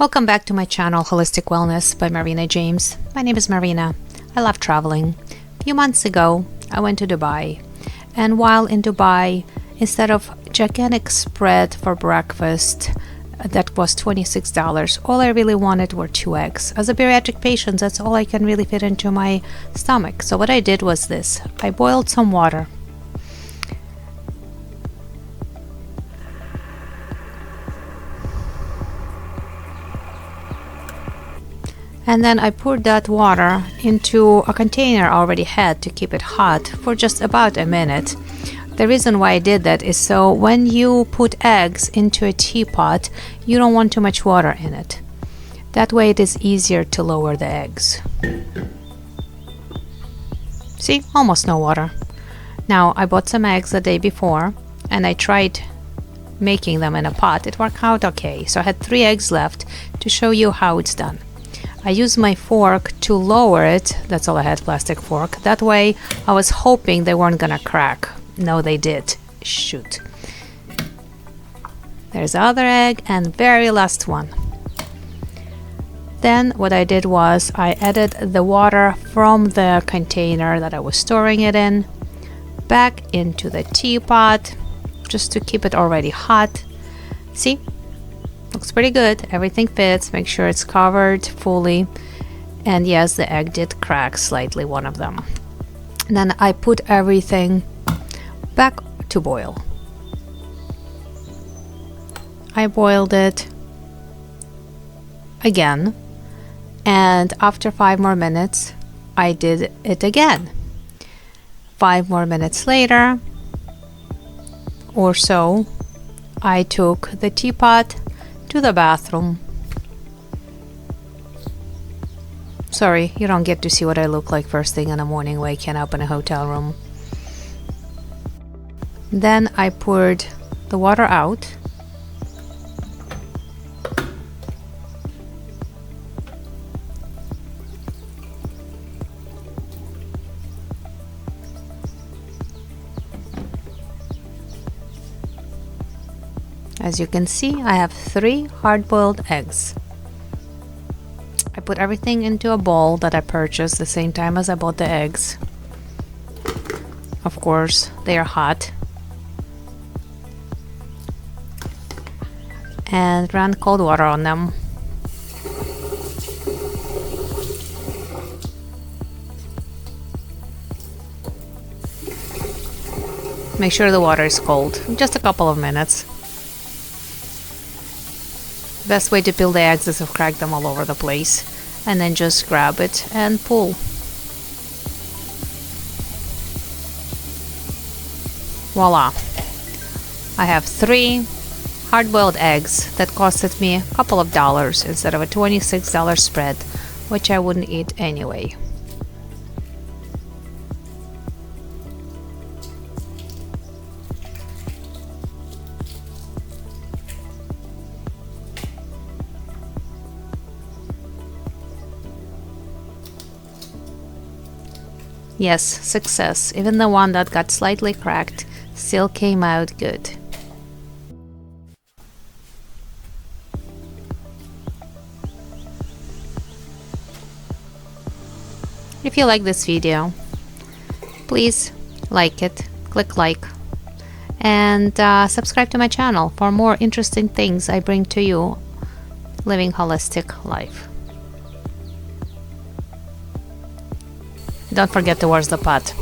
Welcome back to my channel, Holistic Wellness by Marina James. My name is Marina. I love traveling. A few months ago, I went to Dubai. And while in Dubai, instead of gigantic spread for breakfast that was $26, all I really wanted were 2 eggs. As a bariatric patient, that's all I can really fit into my stomach. So what I did was this. I boiled some water. And then I poured that water into a container I already had to keep it hot for just about a minute. The reason why I did that is so when you put eggs into a teapot, you don't want too much water in it. That way it is easier to lower the eggs. See, almost no water. Now I bought some eggs the day before and I tried making them in a pot. It worked out okay. So I had 3 eggs left to show you how it's done. I used my fork to lower it. That's all I had, plastic fork. That way I was hoping they weren't gonna crack. No, they did. Shoot. There's the other egg and very last one. Then what I did was I added the water from the container that I was storing it in back into the teapot just to keep it already hot. See? Looks pretty good. Everything fits. Make sure it's covered fully. And yes, the egg did crack slightly, one of them. And then I put everything back to boil. I boiled it again. And after 5 more minutes, I did it again. 5 more minutes later or so, I took the teapot to the bathroom. Sorry, you don't get to see what I look like first thing in the morning waking up in a hotel room. Then I poured the water out. As you can see, I have 3 hard-boiled eggs. I put everything into a bowl that I purchased the same time as I bought the eggs. Of course, they are hot. And ran cold water on them. Make sure the water is cold, just a couple of minutes. Best way to peel the eggs is to crack them all over the place and then just grab it and pull. Voila! I have 3 hard-boiled eggs that costed me a couple of dollars instead of a $26 spread, which I wouldn't eat anyway. Yes, success. Even the one that got slightly cracked still came out good. If you like this video, please like it, click like, and subscribe to my channel for more interesting things I bring to you living holistic life. Don't forget to wash the pot.